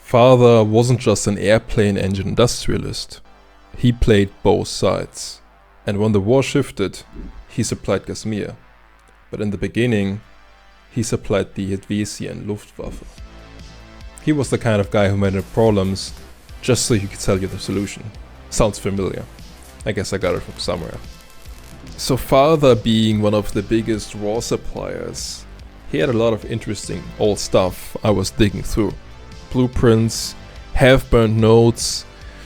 Father wasn't just an airplane engine industrialist. He played both sides. And when the war shifted, he supplied Kashmir. But in the beginning, he supplied the hetvesian Luftwaffe. He was the kind of guy who made up problems just so he could tell you the solution. Sounds familiar. I guess I got it from somewhere. So Father, being one of the biggest war suppliers, he had a lot of interesting old stuff I was digging through. Blueprints, half-burned notes,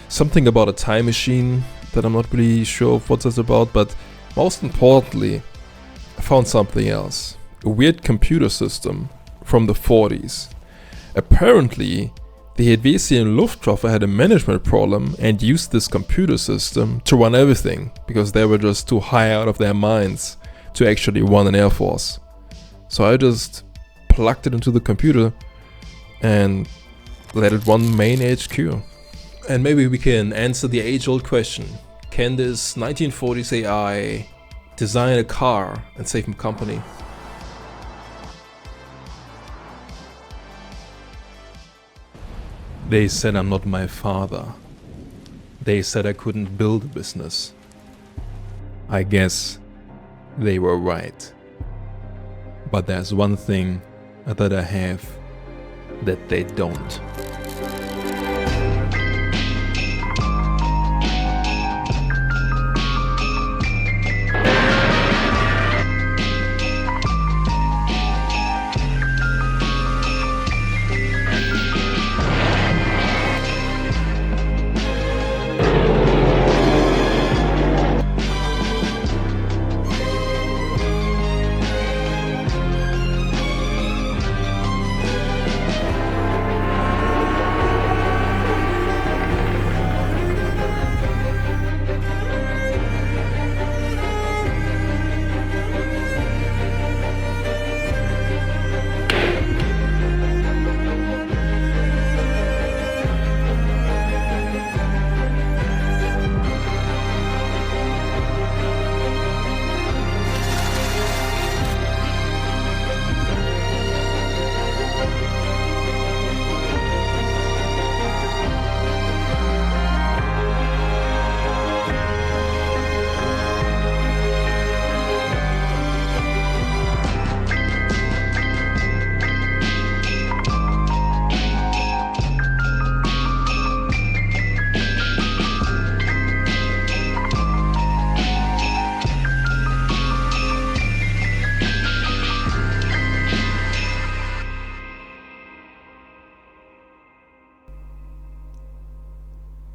something about a time machine that I'm not really sure of what that's about, but most importantly, I found something else. A weird computer system from the 40s. Apparently, the hetvesian Luftwaffe had a management problem and used this computer system to run everything because they were just too high out of their minds to actually run an air force. So I just plugged it into the computer and let it run main HQ. And maybe we can answer the age-old question. Can this 1940s AI design a car and save him company? They said I'm not my father. They said I couldn't build a business. I guess they were right. But there's one thing that I have that they don't.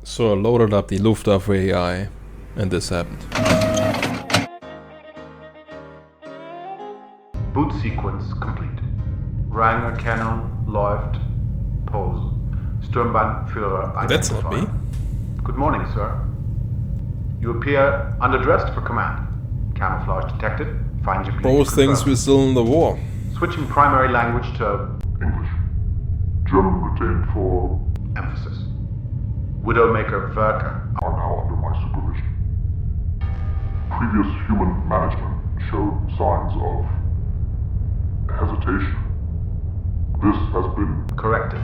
So I loaded up the Luftwaffe AI, and this happened. Boot sequence complete. Rangerkennung läuft. Pause. Sturmbannführer identified. That's not me. Good morning, sir. You appear underdressed for command. Camouflage detected. Fine GPT Both things were still in the war. Switching primary language to English. German retained for emphasis. Widowmaker Werker. are now under my supervision. Previous human management showed signs of hesitation. This has been Corrected.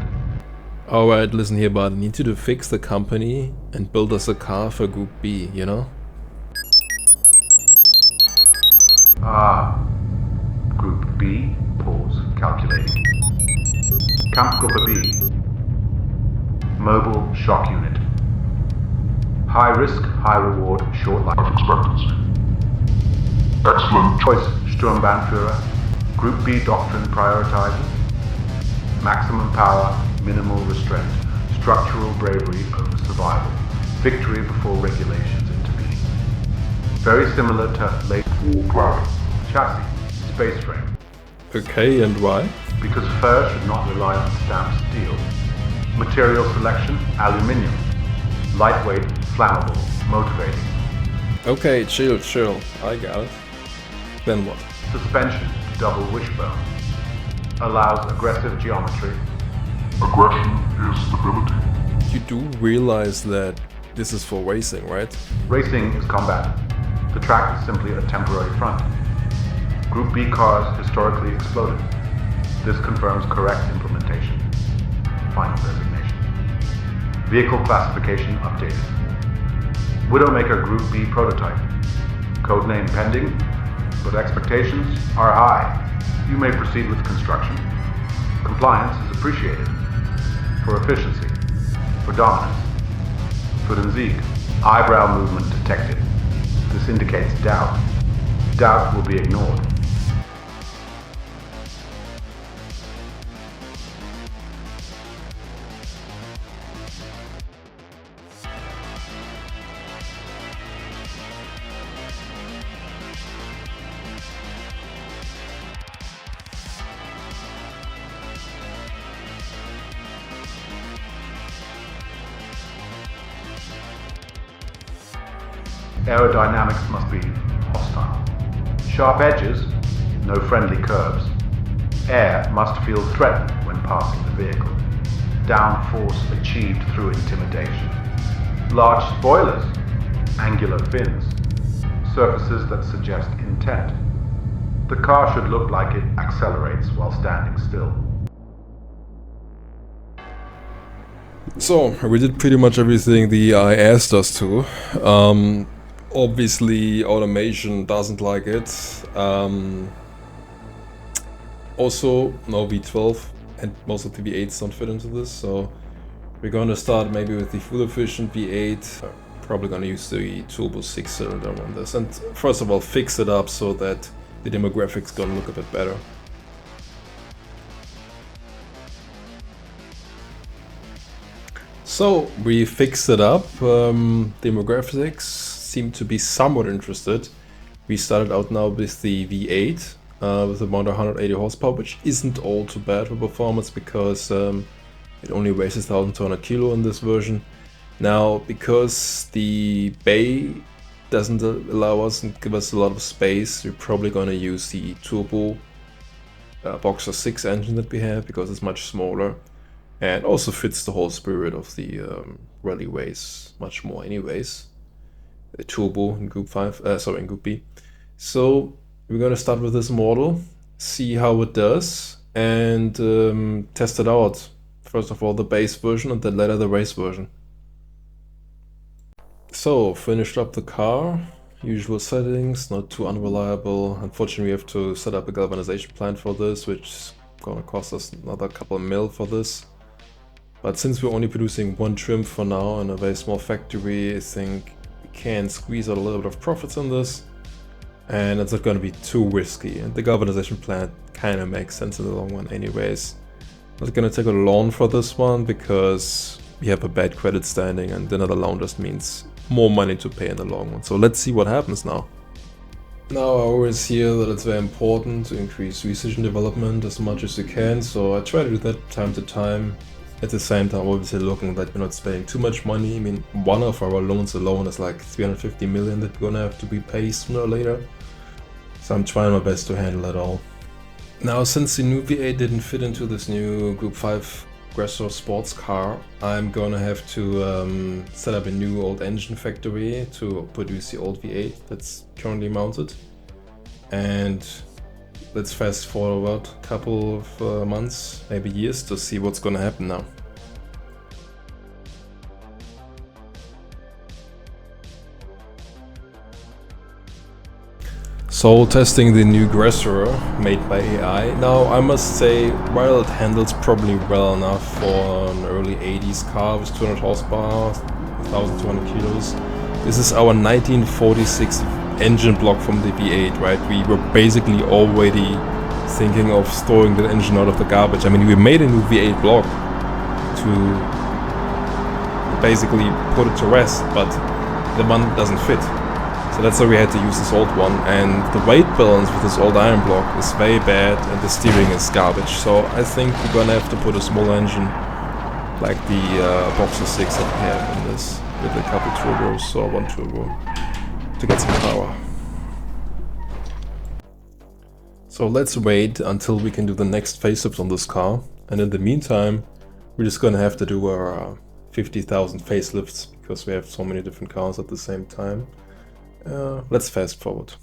Alright, listen here, bud. I need you to fix the company and build us a car for Group B, you know? Group B. Pause. Calculating. Kampfgruppe B. Mobile shock unit. High risk, high reward, short life expectancy. Excellent choice. Sturmbannführer. Group B doctrine prioritizes maximum power, minimal restraint, structural bravery over survival, victory before regulations intervene. Very similar to late war planning. chassis, space frame, Okay, and why? because fur should not rely on stamped steel. Material selection, aluminium. Lightweight, flammable, motivating. Okay, chill. I got it. Then what? Suspension, double wishbone. Allows aggressive geometry. Aggression is stability. You do realize that this is for racing, right? Racing is combat. The track is simply a temporary front. Group B cars historically exploded. This confirms correct implementation. Final resignation. Vehicle classification updated. Widowmaker Group B prototype. Codename pending, but expectations are high. You may proceed with construction. Compliance is appreciated. For efficiency. For dominance. For den Sieg. Eyebrow movement detected. This indicates doubt. Doubt will be ignored. Aerodynamics must be hostile. Sharp edges, no friendly curves. Air must feel threatened when passing the vehicle. Downforce achieved through intimidation. Large spoilers, angular fins, surfaces that suggest intent. The car should look like it accelerates while standing still. So, we did pretty much everything the AI asked us to. Obviously, automation doesn't like it. Also, no V12, and most of the V8s don't fit into this, so we're gonna start maybe with the fuel efficient V8. Probably gonna use the turbo 6-cylinder on this, and first of all fix it up so that the demographics gonna look a bit better. So we fixed it up. Demographics seem to be somewhat interested. We started out now with the V8 with about 180 horsepower, which isn't all too bad for performance because it only weighs 1,200 kilo in this version. Now, because the bay doesn't allow us and give us a lot of space, we're probably going to use the turbo Boxer 6 engine that we have because it's much smaller and also fits the whole spirit of the rally ways much more anyways. The turbo in Group 5, in Group B. So we're going to start with this model, see how it does, and test it out. First of all the base version and then later the race version. So, finished up the car, usual settings, not too unreliable. Unfortunately we have to set up a galvanization plant for this, which is gonna cost us another couple of mil for this. But since we're only producing one trim for now in a very small factory, I think we can squeeze out a little bit of profits on this. And it's not gonna be too risky, and the galvanization plant kinda makes sense in the long run anyways. I'm not gonna take a loan for this one because we have a bad credit standing, and another loan just means more money to pay in the long run. So let's see what happens now. Now I always hear that it's very important to increase research and development as much as you can, so I try to do that time to time. At the same time, obviously looking that we're not spending too much money. I mean, one of our loans alone is like 350 million that we're gonna have to repay sooner or later. So I'm trying my best to handle it all. Now, since the new V8 didn't fit into this new Group 5 Aggressor sports car, I'm gonna have to set up a new old engine factory to produce the old V8 that's currently mounted. And let's fast forward a couple of months, maybe years, to see what's gonna happen now. So, testing the new Aggressor made by AI. Now, I must say, while it handles probably well enough for an early 80s car with 200 horsepower, 1,200 kilos, this is our 1946 engine block from the V8, right? We were basically already thinking of throwing the engine out of the garbage. I mean, we made a new V8 block to basically put it to rest, but the one doesn't fit. So that's why we had to use this old one, and the weight balance with this old iron block is very bad and the steering is garbage. So I think we're gonna have to put a small engine like the Boxer 6 that we have in this, with a couple turbos or one turbo to get some power. So let's wait until we can do the next facelift on this car, and in the meantime we're just gonna have to do our 50,000 facelifts because we have so many different cars at the same time. Let's fast forward.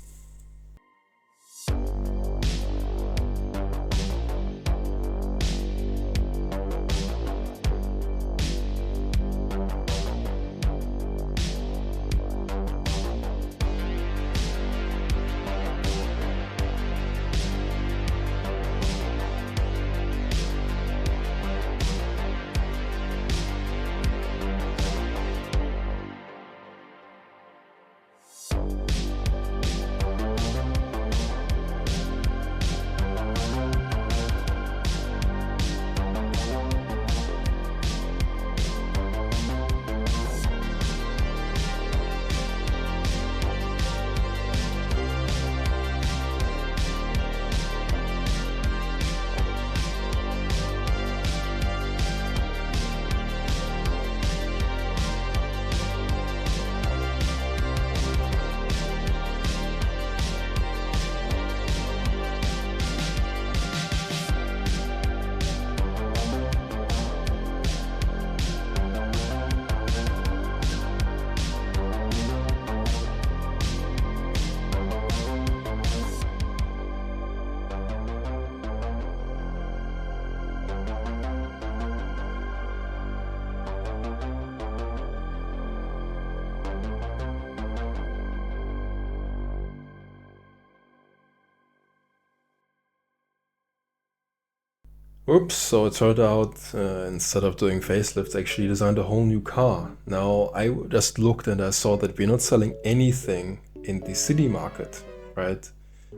Oops, so it turned out instead of doing facelifts, actually designed a whole new car. Now, I just looked and I saw that we're not selling anything in the city market, right?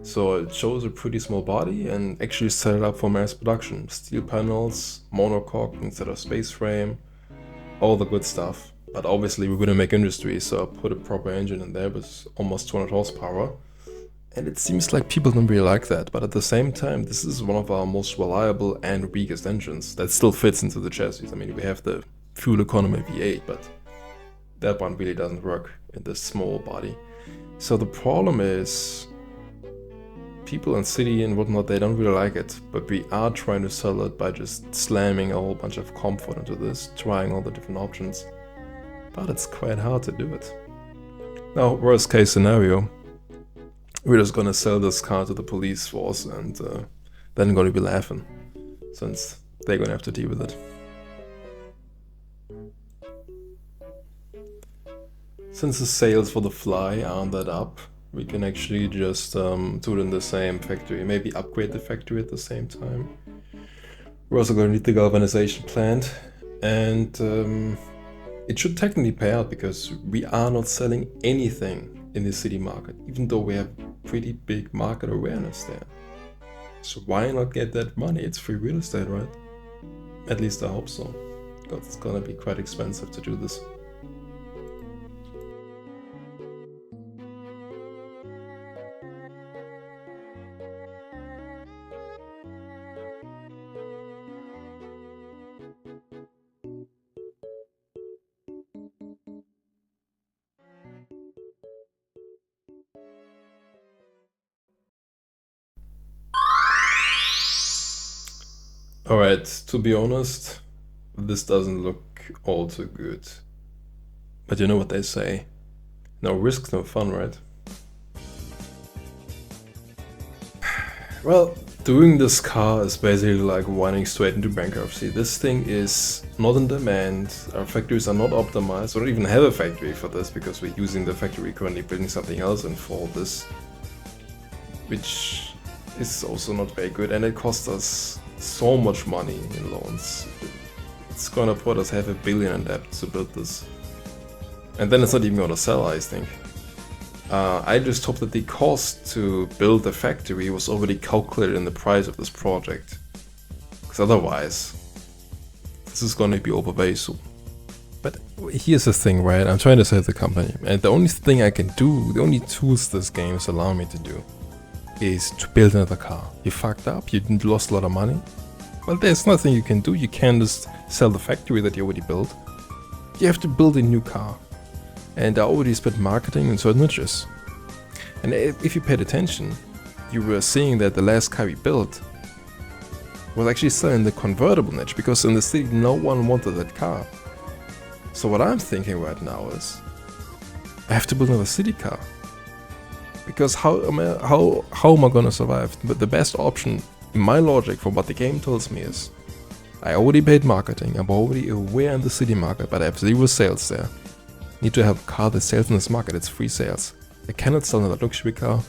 So it shows a pretty small body and actually set it up for mass production. Steel panels, monocoque instead of space frame, all the good stuff. But obviously we're gonna make industry, so I put a proper engine in there with almost 200 horsepower. And it seems like people don't really like that, but at the same time, this is one of our most reliable and weakest engines that still fits into the chassis. I mean, we have the fuel economy V8, but that one really doesn't work in this small body. So the problem is, people in city and whatnot, they don't really like it, but we are trying to sell it by just slamming a whole bunch of comfort into this, trying all the different options. But it's quite hard to do it. Now, worst case scenario, we're just gonna sell this car to the police force and then gonna be laughing, since they're gonna have to deal with it. Since the sales for the Fly aren't that up, we can actually just do it in the same factory, maybe upgrade the factory at the same time. We're also gonna need the galvanization plant, and it should technically pay out because we are not selling anything in the city market, even though we have pretty big market awareness there. So why not get that money? It's free real estate, right? At least I hope so, because it's gonna be quite expensive to do this. Alright, to be honest, this doesn't look all too good. But you know what they say, no risk, no fun, right? Well, doing this car is basically like running straight into bankruptcy. This thing is not in demand, our factories are not optimized, we don't even have a factory for this because we're using the factory currently building something else in for this, which is also not very good, and it costs us so much money in loans. It's gonna put us $500 million in debt to build this. And then it's not even gonna sell, I think. I just hope that the cost to build the factory was already calculated in the price of this project. Because otherwise, this is gonna be over very soon. But here's the thing, right? I'm trying to save the company. And the only thing I can do, the only tools this game is allowing me to do, is to build another car. You fucked up, you lost a lot of money. Well, there's nothing you can do. You can't just sell the factory that you already built. You have to build a new car. And I already spent marketing in certain niches. And if you paid attention, you were seeing that the last car we built was actually selling the convertible niche, because in the city no one wanted that car. So what I'm thinking right now is, I have to build another city car. Because how am I gonna survive? But the best option, in my logic, from what the game tells me is, I already paid marketing, I'm already aware in the city market, but I have 0 sales there. Need to have a car that sells in this market, it's free sales. I cannot sell another luxury car,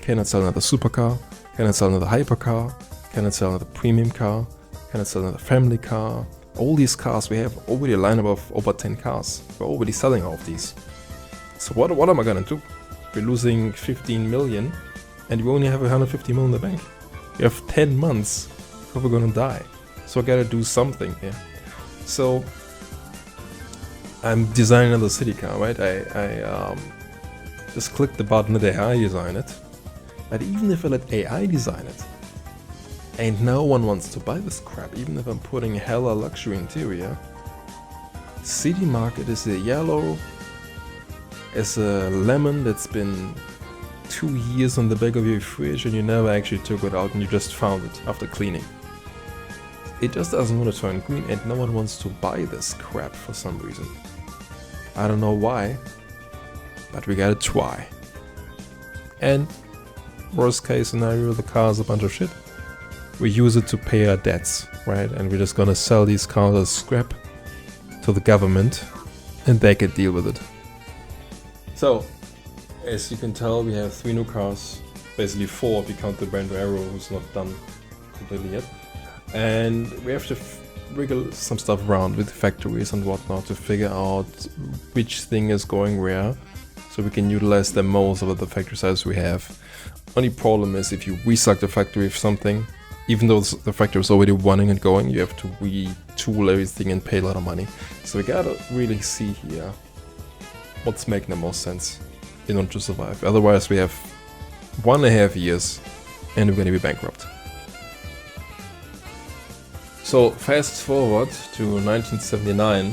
cannot sell another supercar, cannot sell another hypercar, cannot sell another premium car, cannot sell another family car. All these cars, we have already a lineup of over 10 cars. We're already selling all of these. So what am I gonna do? We're losing 15 million and we only have 150 million in the bank. We have 10 months before we're gonna die. So I gotta do something here. So I'm designing another city car, right? I just click the button, let AI design it. But even if I let AI design it, and no one wants to buy this crap, even if I'm putting hella luxury interior, city market is a yellow, as a lemon that's been 2 years on the back of your fridge and you never actually took it out and you just found it after cleaning. It just doesn't want to turn green and no one wants to buy this crap for some reason. I don't know why, but we gotta try. And worst case scenario, the car is a bunch of shit. We use it to pay our debts, right? And we're just gonna sell these cars as scrap to the government and they can deal with it. So, as you can tell, we have 3 new cars, basically 4 if you count the brand new Arrow who's not done completely yet. And we have to wiggle some stuff around with the factories and whatnot to figure out which thing is going where, so we can utilize the most of the factory size we have. Only problem is if you resuck the factory with something, even though the factory is already running and going, you have to retool everything and pay a lot of money. So we gotta really see here what's making the most sense in order to survive. Otherwise we have 1.5 years and we're gonna be bankrupt. So fast forward to 1979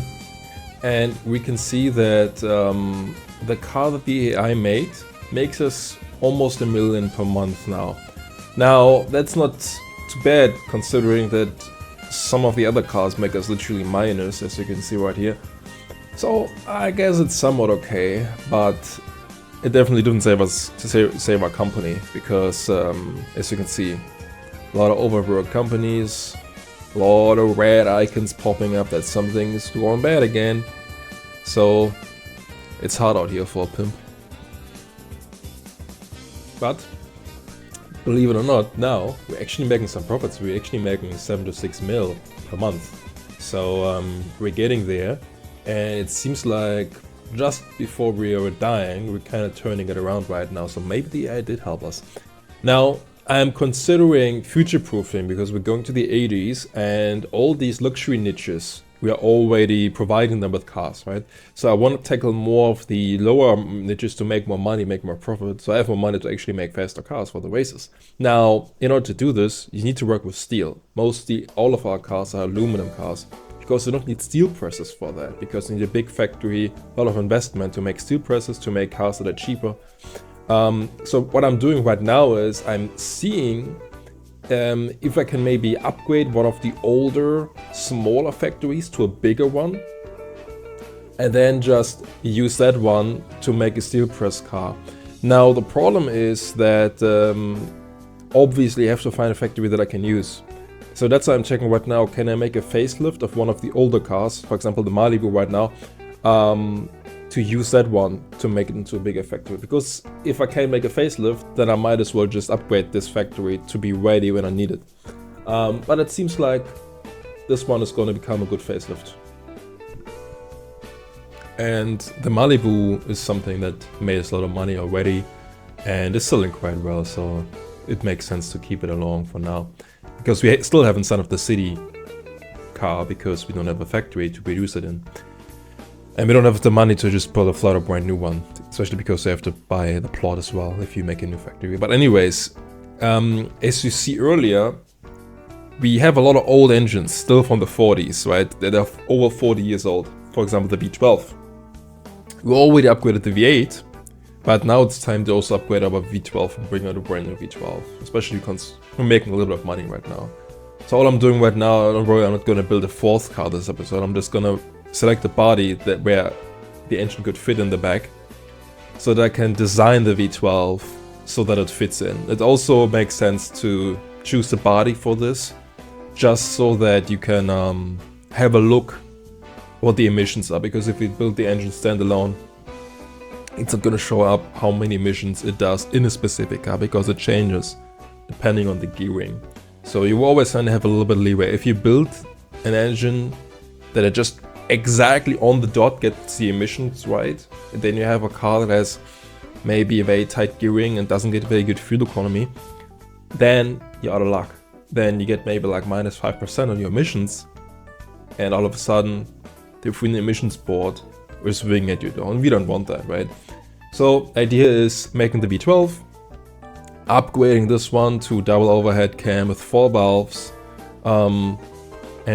and we can see that the car that the AI made makes us almost $1 million per month now. Now that's not too bad considering that some of the other cars make us literally minus, as you can see right here. So I guess it's somewhat okay, but it definitely didn't save us to save our company, because as you can see, a lot of overworked companies, a lot of red icons popping up that something's going bad again. So it's hard out here for a pimp. But believe it or not, now we're actually making some profits. We're actually making 7 to 6 mil per month. So we're getting there, and it seems like just before we were dying, we're kind of turning it around right now. So maybe the AI did help us. Now I'm considering future-proofing, because we're going to the 80s and all these luxury niches, we are already providing them with cars, right? So I want to tackle more of the lower niches to make more money, make more profit, so I have more money to actually make faster cars for the races. Now, in order to do this, you need to work with steel. Mostly all of our cars are aluminum cars, because you don't need steel presses for that, because you need a big factory, a lot of investment to make steel presses, to make cars that are cheaper. So what I'm doing right now is I'm seeing if I can maybe upgrade one of the older, smaller factories to a bigger one, and then just use that one to make a steel press car. Now the problem is that obviously I have to find a factory that I can use. So that's why I'm checking right now, can I make a facelift of one of the older cars, for example the Malibu right now, to use that one to make it into a bigger factory. Because if I can't make a facelift, then I might as well just upgrade this factory to be ready when I need it. But it seems like this one is going to become a good facelift. And the Malibu is something that made us a lot of money already and is selling quite well, so it makes sense to keep it along for now. Because we still haven't Son of the City car, because we don't have a factory to produce it in. And we don't have the money to just pull a flat a brand new one, especially because they have to buy the plot as well if you make a new factory. But anyways, as you see earlier, we have a lot of old engines still from the 40s, right? That are over 40 years old. For example, the V12. We already upgraded the V8, but now it's time to also upgrade our V12 and bring out a brand new V12. Especially because we're making a little bit of money right now. So all I'm doing right now, don't worry, I'm not going to build a fourth car this episode. I'm just going to select the body that where the engine could fit in the back, so that I can design the V12 so that it fits in. It also makes sense to choose the body for this, just so that you can have a look what the emissions are, because if we build the engine standalone, it's not going to show up how many emissions it does in a specific car, because it changes depending on the gearing. So you always want to have a little bit of leeway. If you build an engine that it just exactly on the dot gets the emissions right, and then you have a car that has maybe a very tight gearing and doesn't get very good fuel economy, then you're out of luck. Then you get maybe like minus 5% on your emissions, and all of a sudden the Free Emissions Board is swinging at you down. We don't want that, right? So the idea is making the V12, upgrading this one to double overhead cam with 4 valves, and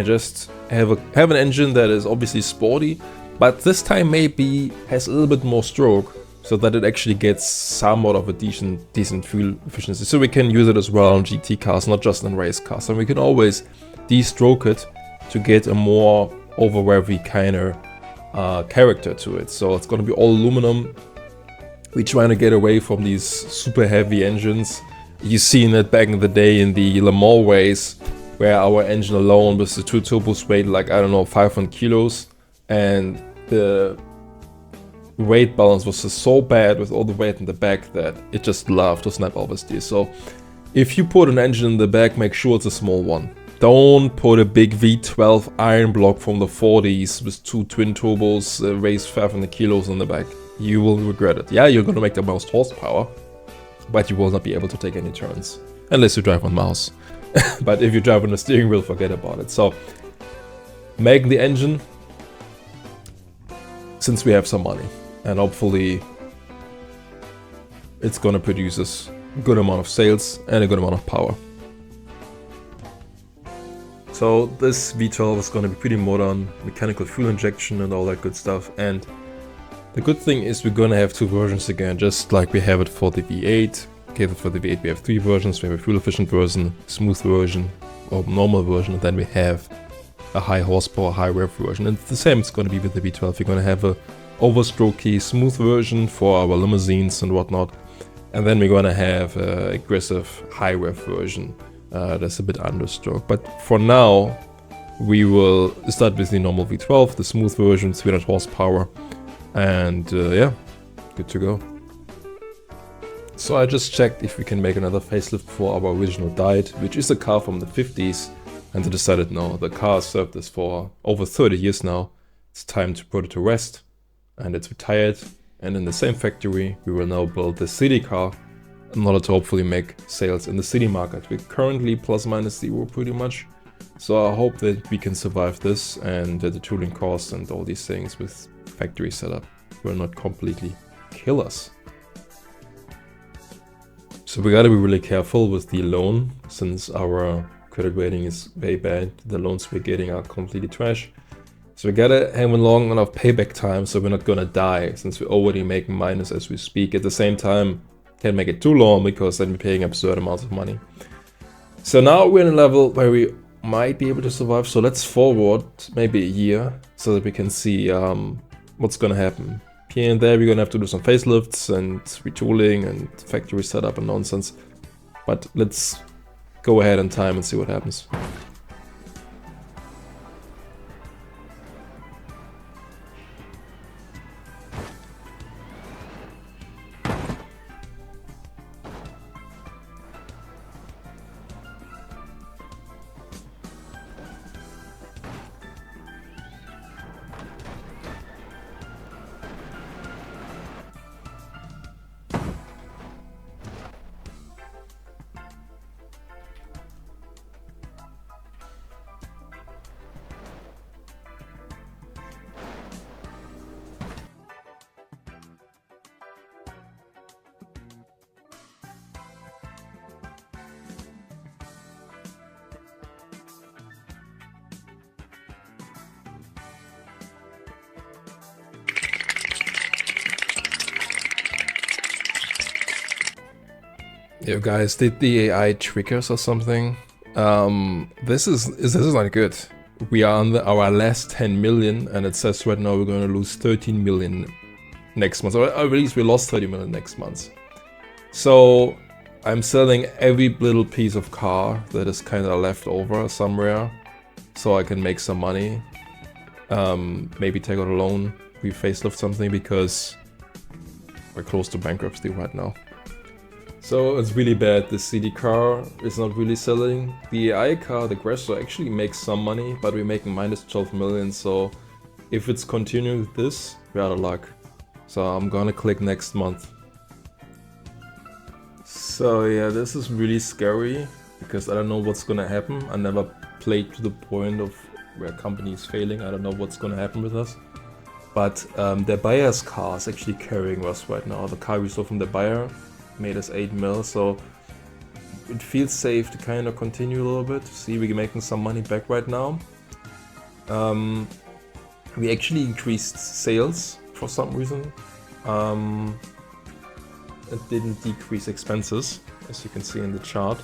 just have an engine that is obviously sporty, but this time maybe has a little bit more stroke, so that it actually gets somewhat of a decent fuel efficiency. So we can use it as well on GT cars, not just on race cars. And we can always de-stroke it to get a more over-revvy kind of character to it. So it's going to be all aluminum. We're trying to get away from these super heavy engines. You've seen it back in the day in the Le Mans race, where our engine alone with the 2 turbos weighed like, I don't know, 500 kilos, and the weight balance was just so bad with all the weight in the back that it just loved to snap over steer. So if you put an engine in the back, make sure it's a small one. Don't put a big V12 iron block from the 40s with 2 twin turbos, weighs 500 kilos on the back. You will regret it. Yeah, you're gonna make the most horsepower, but you will not be able to take any turns. Unless you drive on mouse. But if you drive on the steering wheel, forget about it. So, making the engine, since we have some money, and hopefully it's gonna produce us a good amount of sales and a good amount of power. So this V12 is gonna be pretty modern, mechanical fuel injection and all that good stuff. And the good thing is we're gonna have 2 versions again, just like we have it for the V8. Okay, for the V8 we have 3 versions. We have a fuel efficient version, smooth version, or normal version, and then we have a high horsepower, high rev version. And the same is gonna be with the V12. We're gonna have a overstrokey, smooth version for our limousines and whatnot. And then we're gonna have an aggressive, high rev version. That's a bit understroke, but for now we will start with the normal V12, the smooth version, 300 horsepower, and yeah, good to go. So I just checked if we can make another facelift for our original Diet, which is a car from the 50s, and I decided no, the car served us for over 30 years now. It's time to put it to rest, and it's retired, and in the same factory we will now build the city car in order to hopefully make sales in the city market. We're currently ±0 pretty much, so I hope that we can survive this and that the tooling costs and all these things with factory setup will not completely kill us. So we gotta be really careful with the loan, since our credit rating is very bad. The loans we're getting are completely trash. So we gotta have a long enough payback time so we're not gonna die, since we're already making minus as we speak. At the same time, can't make it too long because then we're paying absurd amounts of money. So now we're in a level where we might be able to survive. So let's forward maybe a year so that we can see what's gonna happen. Here and there we're gonna have to do some facelifts and retooling and factory setup and nonsense. But let's go ahead in time and see what happens. Yo guys, did the AI trick us or something? This is not good. We are on our last 10 million and it says right now we're gonna lose 13 million next month. Or at least we lost 30 million next month. So I'm selling every little piece of car that is kind of left over somewhere so I can make some money. Maybe take out a loan, re-facelift something, because we're close to bankruptcy right now. So it's really bad. The CD car is not really selling. The AI car, the Aggressor, actually makes some money, but we're making minus 12 million. So if it's continuing with this, we're out of luck. So I'm gonna click next month. So yeah, this is really scary because I don't know what's gonna happen. I never played to the point of where a company is failing. I don't know what's gonna happen with us. But the buyer's car is actually carrying us right now. The car we saw from the buyer made us 8 mil, so it feels safe to kind of continue a little bit. See, we're making some money back right now. We actually increased sales for some reason. It didn't decrease expenses, as you can see in the chart.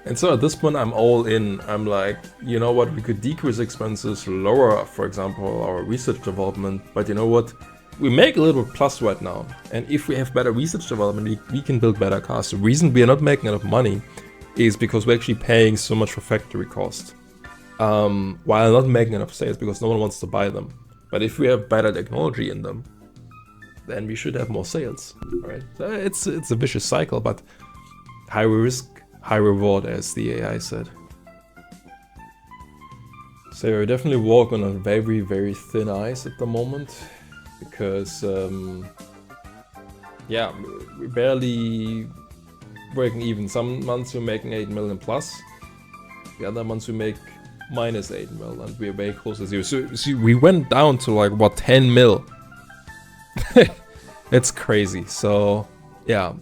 And so at this point I'm all in. I'm like, you know what, we could decrease expenses, lower, for example, our research development, but you know what? We make a little plus right now, and if we have better research development, we can build better cars. The reason we are not making enough money is because we're actually paying so much for factory cost, while not making enough sales because no one wants to buy them. But if we have better technology in them, then we should have more sales. All right? So it's a vicious cycle, but high risk, high reward, as the AI said. So we're definitely walking on very, very thin ice at the moment, because yeah, we're barely breaking even. Some months we're making 8 million plus, the other months we make minus 8 mil, and we're very close to zero. So see, we went down to like what, 10 mil. It's crazy. So yeah,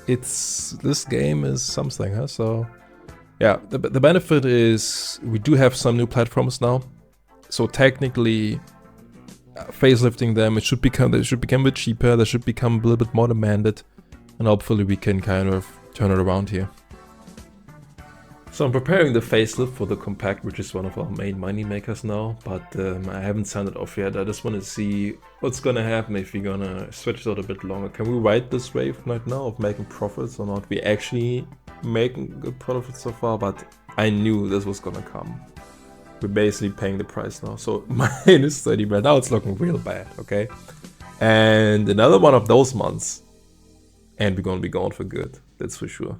this game is something, huh? So yeah, the benefit is we do have some new platforms now, so technically facelifting them, they should become a bit cheaper, they should become a little bit more demanded, and hopefully we can kind of turn it around here. So I'm preparing the facelift for the compact, which is one of our main money makers now, but I haven't signed it off yet. I just want to see what's gonna happen if we're gonna switch it out a bit longer. Can we ride this wave right now of making profits or not? We actually making good profits so far, but I knew this was gonna come. We're basically paying the price now. So minus 30 right now, it's looking real bad, okay? And another one of those months, and we're gonna be gone for good, that's for sure.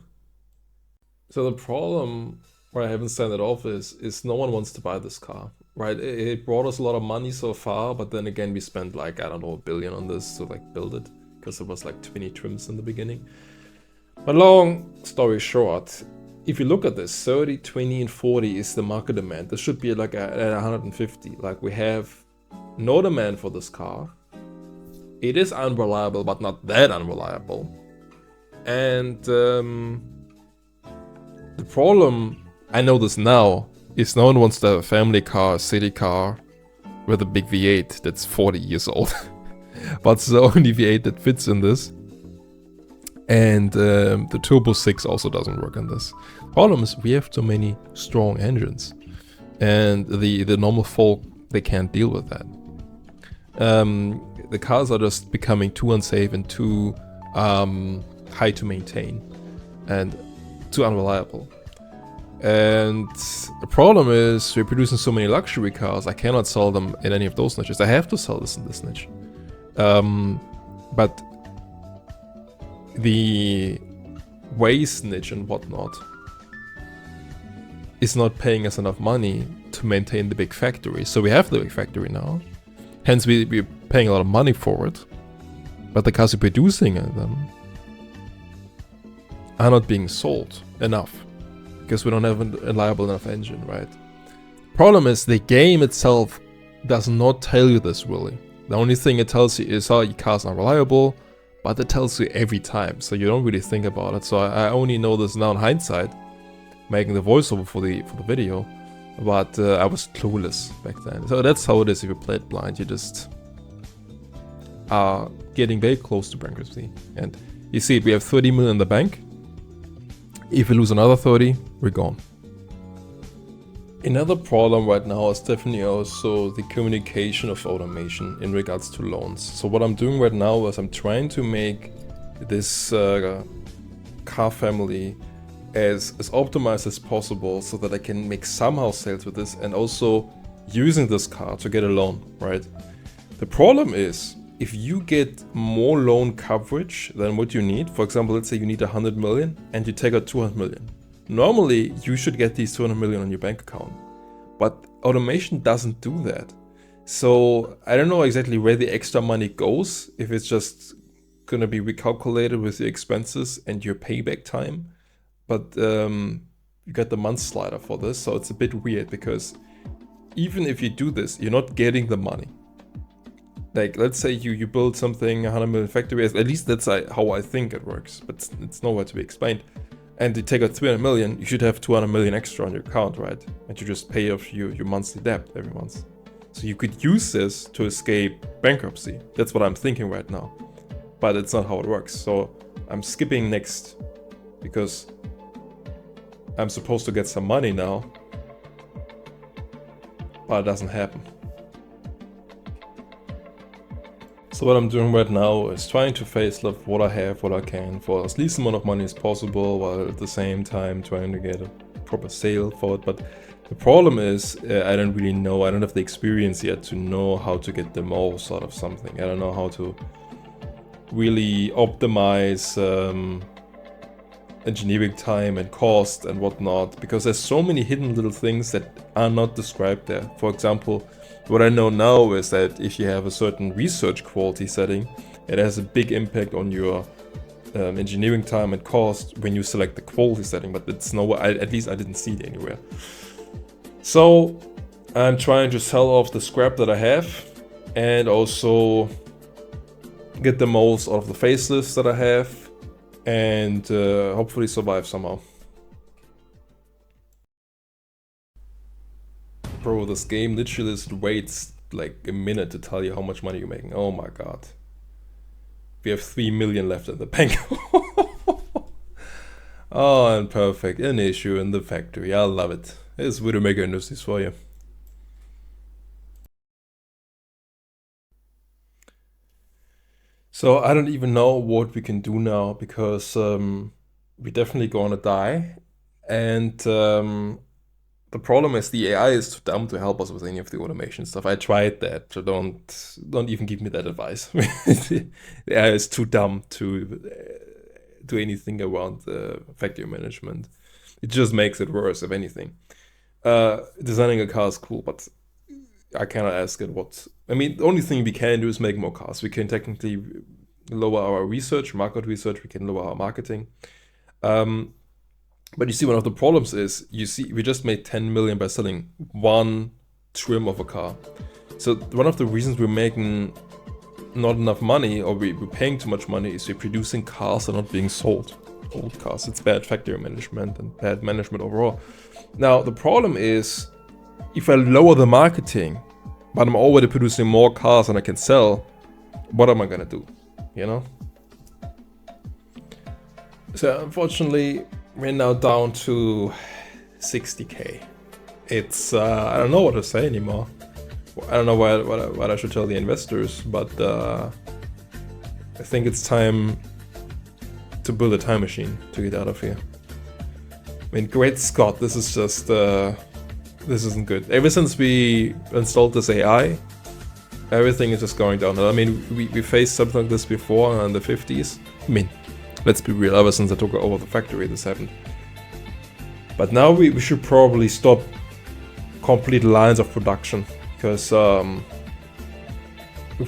So the problem where I haven't signed it off is no one wants to buy this car, right? It brought us a lot of money so far, but then again we spent like, I don't know, $1 billion on this to like build it, because it was like 20 trims in the beginning. But long story short, if you look at this, 30, 20, and 40 is the market demand. This should be like at 150. Like, we have no demand for this car. It is unreliable, but not that unreliable. And the problem, I know this now, is no one wants to have a family car, a city car with a big V8 that's 40 years old. But it's the only V8 that fits in this. And the Turbo 6 also doesn't work on this. Problem is we have too many strong engines, and the normal folk, they can't deal with that. The cars are just becoming too unsafe and too high to maintain and too unreliable. And the problem is we're producing so many luxury cars, I cannot sell them in any of those niches. I have to sell this in this niche. But the waste niche and whatnot is not paying us enough money to maintain the big factory. So we have the big factory now, hence we're paying a lot of money for it, but the cars we're producing them are not being sold enough because we don't have a reliable enough engine, right? Problem is the game itself does not tell you this really. The only thing it tells you is, oh, your car's not reliable, but it tells you every time, so you don't really think about it. So I only know this now in hindsight, making the voiceover for the video, but I was clueless back then. So that's how it is if you play it blind. You just are getting very close to bankruptcy. And you see, we have 30 million in the bank. If we lose another 30, we're gone. Another problem right now is definitely also the communication of automation in regards to loans. So what I'm doing right now is I'm trying to make this car family as optimized as possible so that I can make somehow sales with this and also using this car to get a loan, right? The problem is if you get more loan coverage than what you need, for example, let's say you need 100 million and you take out 200 million. Normally, you should get these 200 million on your bank account, but automation doesn't do that. So I don't know exactly where the extra money goes, if it's just gonna be recalculated with your expenses and your payback time, but you got the month slider for this, so it's a bit weird because even if you do this, you're not getting the money. Like, let's say you build something, 100 million factory, at least that's how I think it works, but it's nowhere to be explained. And you take out 300 million, you should have 200 million extra on your account, right? And you just pay off your monthly debt every month. So you could use this to escape bankruptcy. That's what I'm thinking right now. But it's not how it works. So I'm skipping next because I'm supposed to get some money now, but it doesn't happen. So what I'm doing right now is trying to facelift what I have, what I can, for as least amount of money as possible, while at the same time trying to get a proper sale for it. But the problem is I don't really know, I don't have the experience yet to know how to get the most out of something. I don't know how to really optimize engineering time and cost and whatnot, because there's so many hidden little things that are not described there. For example, what I know now is that if you have a certain research quality setting, it has a big impact on your engineering time and cost when you select the quality setting, but it's nowhere, at least I didn't see it anywhere. So I'm trying to sell off the scrap that I have and also get the most out of the facelifts that I have and hopefully survive somehow. Bro, this game literally just waits like a minute to tell you how much money you're making. Oh my god. We have 3 million left in the bank. Oh, and perfect. An issue in the factory. I love it. It's Widowmaker Industries for you. So I don't even know what we can do now, because we're definitely gonna die. And the problem is the AI is too dumb to help us with any of the automation stuff. I tried that, so don't even give me that advice. The AI is too dumb to do anything around factory management. It just makes it worse, if anything. Designing a car is cool, but I cannot ask it what... I mean, the only thing we can do is make more cars. We can technically lower our research, market research, we can lower our marketing. But you see, one of the problems is, you see, we just made 10 million by selling one trim of a car. So one of the reasons we're making not enough money, or we're paying too much money, is we're producing cars that are not being sold. Old cars. It's bad factory management and bad management overall. Now, the problem is, if I lower the marketing, but I'm already producing more cars than I can sell, what am I gonna do? You know? So unfortunately, we're now down to 60k. It's, I don't know what to say anymore. I don't know what I should tell the investors, but I think it's time to build a time machine to get out of here. I mean, great Scott, this is just, this isn't good. Ever since we installed this AI, everything is just going down. I mean, we faced something like this before in the 50s. I mean, let's be real, ever since I took over the factory, this happened. But now we should probably stop complete lines of production, because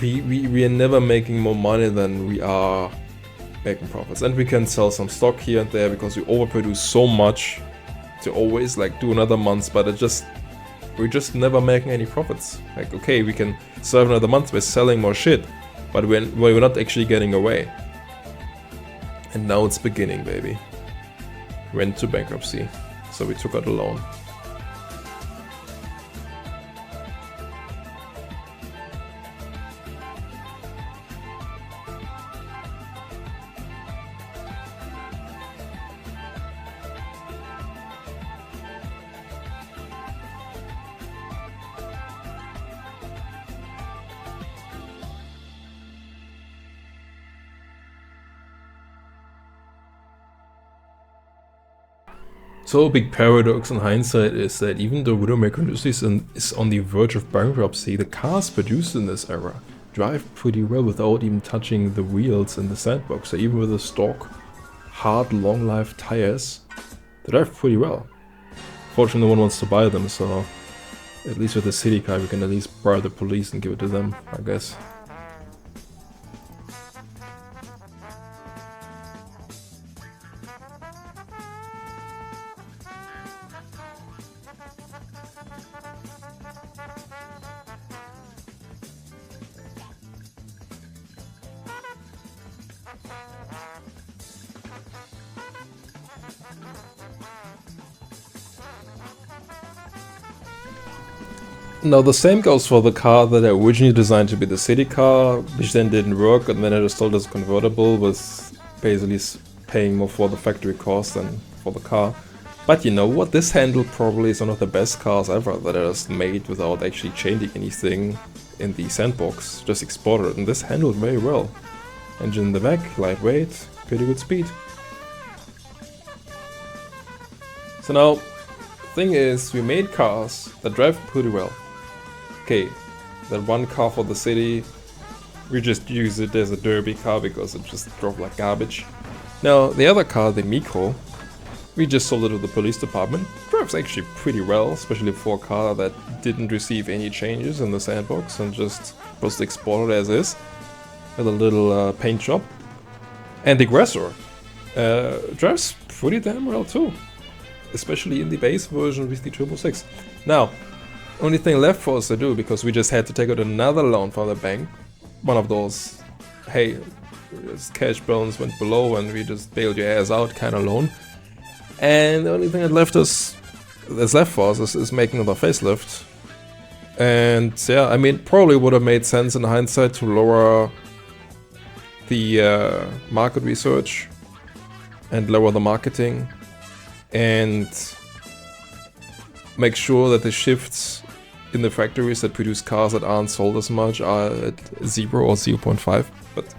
we are never making more money than we are making profits. And we can sell some stock here and there because we overproduce so much to always like do another month, but we're just never making any profits. Like, okay, we can serve another month by selling more shit, but we're not actually getting away. And now it's beginning, baby. Went to bankruptcy, so we took out a loan. So a big paradox in hindsight is that even though Widowmaker Industries is on the verge of bankruptcy, the cars produced in this era drive pretty well without even touching the wheels in the sandbox. So even with the stock, hard, long-life tires, they drive pretty well. Fortunately, no one wants to buy them, so at least with the city car we can at least bribe the police and give it to them, I guess. Now the same goes for the car that I originally designed to be the city car, which then didn't work, and then I just sold as a convertible with basically paying more for the factory cost than for the car. But you know what, this handle probably is one of the best cars ever that I just made without actually changing anything in the sandbox, just exported it, and this handled very well. Engine in the back, lightweight, pretty good speed. So now, the thing is, we made cars that drive pretty well. Okay, that one car for the city, we just use it as a derby car because it just drove like garbage. Now, the other car, the Micro, we just sold it to the police department. Drives actually pretty well, especially for a car that didn't receive any changes in the sandbox and just was exported as is, with a little paint job. And the Aggressor drives pretty damn well too, especially in the base version with the Turbo 6. Now, only thing left for us to do, because we just had to take out another loan from the bank, one of those, hey, cash balance went below and we just bailed your ass out kind of loan. And the only thing that's left for us is making another facelift. And yeah, I mean, probably would have made sense in hindsight to lower the market research and lower the marketing and make sure that the shifts in the factories that produce cars that aren't sold as much are at 0 or 0.5, but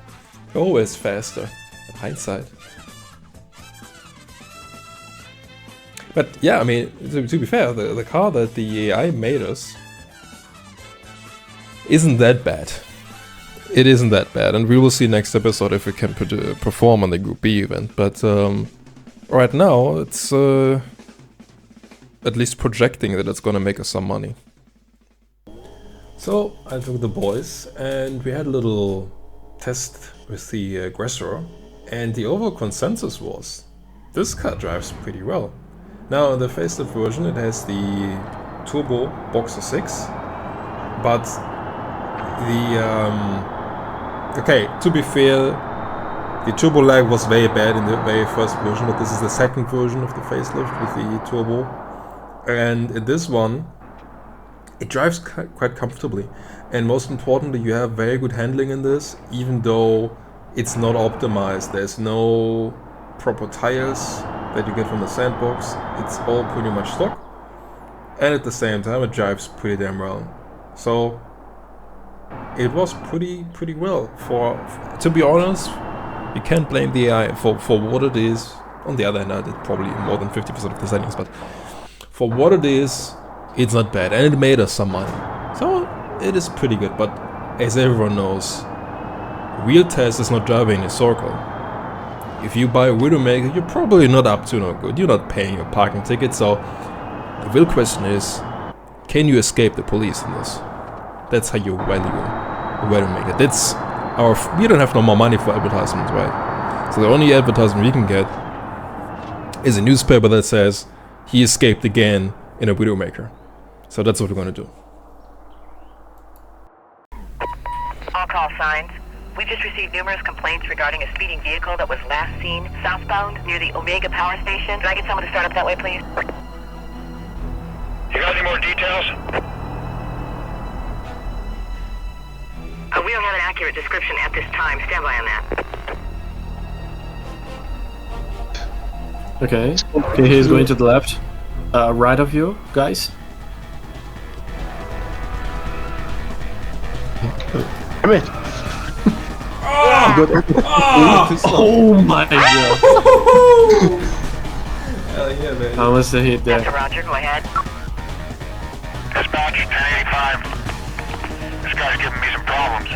always faster in hindsight. But yeah, I mean, to be fair, the car that the AI made us isn't that bad. It isn't that bad, and we will see next episode if it can perform on the Group B event. But right now, it's at least projecting that it's gonna make us some money. So I took the boys, and we had a little test with the Aggressor, and the overall consensus was this car drives pretty well. Now, in the facelift version, it has the Turbo Boxer 6, but okay, to be fair, the turbo lag was very bad in the very first version, but this is the second version of the facelift with the turbo. And in this one, it drives quite comfortably. And most importantly, you have very good handling in this, even though it's not optimized. There's no proper tires that you get from the sandbox. It's all pretty much stock. And at the same time, it drives pretty damn well. So it was pretty well. To be honest, you can't blame the AI for what it is. On the other hand, I did probably more than 50% of the settings, but for what it is, it's not bad, and it made us some money. So it is pretty good, but as everyone knows, real test is not driving in a circle. If you buy a Widowmaker, you're probably not up to no good. You're not paying your parking ticket, so the real question is, can you escape the police in this? That's how you value a Widowmaker. That's we don't have no more money for advertisements, right? So the only advertisement we can get is a newspaper that says he escaped again in a Widowmaker. So that's what we're gonna do. All call signs. We just received numerous complaints regarding a speeding vehicle that was last seen southbound near the Omega Power Station. Can I get someone to start up that way, please? You got any more details? We don't have an accurate description at this time. Stand by on that. Okay, he's going to the left. Right of you, guys. Damn it! Oh my god! Hell yeah, man. How was the hit there? Dr. Roger, go ahead. Dispatch, 1085. This guy's giving me some problems.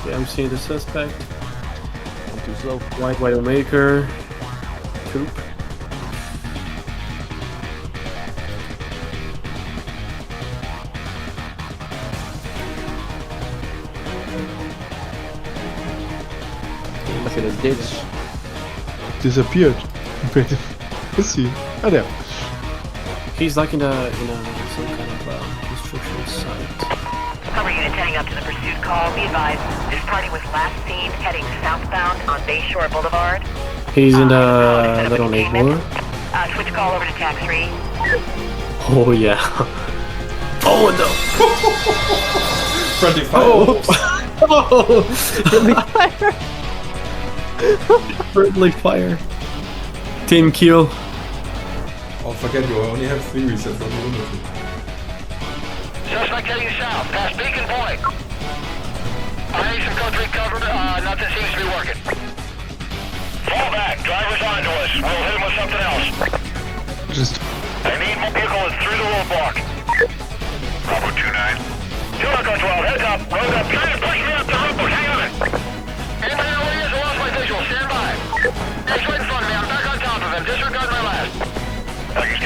Okay, I'm seeing the suspect. I'm too slow. White Widowmaker. Coupe. Look at his ditch. Disappeared. Where is he? Oh, there. He's like in a some kind of construction site. Cover unit heading up to the pursuit call. Be advised, this party was last seen heading southbound on Bayshore Boulevard. He's in a little neighborhood. Switch call over to TAC 3. Oh yeah. Oh no. Friendly fire. Oh. Friendly fire. Team kill. Oh, forget you, I only have 3 resets on the window. Suspect heading south, past Beacon Point. I need some code 3 cover. Nothing seems to be working. Fall back. Driver's onto us. We'll hit him with something else. Just. I need my vehicle is through the roadblock. Bravo 29. 2 Echo 12. Heads up. Road up. Trying to push me up the road. Hang on.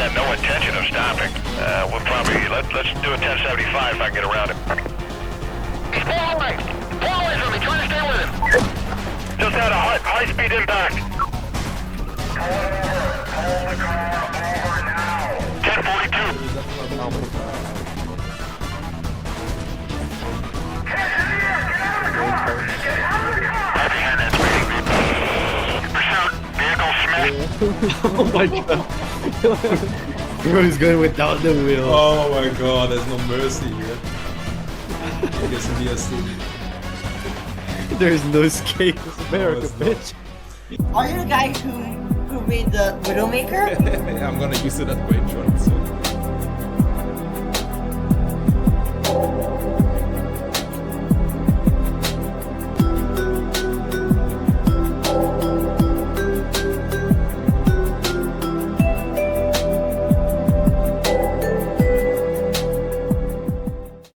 got no intention of stopping. We'll probably, let's do a 1075 if I can get around it. Pull away! Pull away from me, try to stay with him! Just had a high-speed impact. Pull the car over now. 1042. Oh my god. Bro, he's going without the wheel. Oh my god, there's no mercy here. I guess in DSC. There's no escape. It's America, bitch. Are you the guy who made the Widowmaker? I'm gonna use it at Wayne.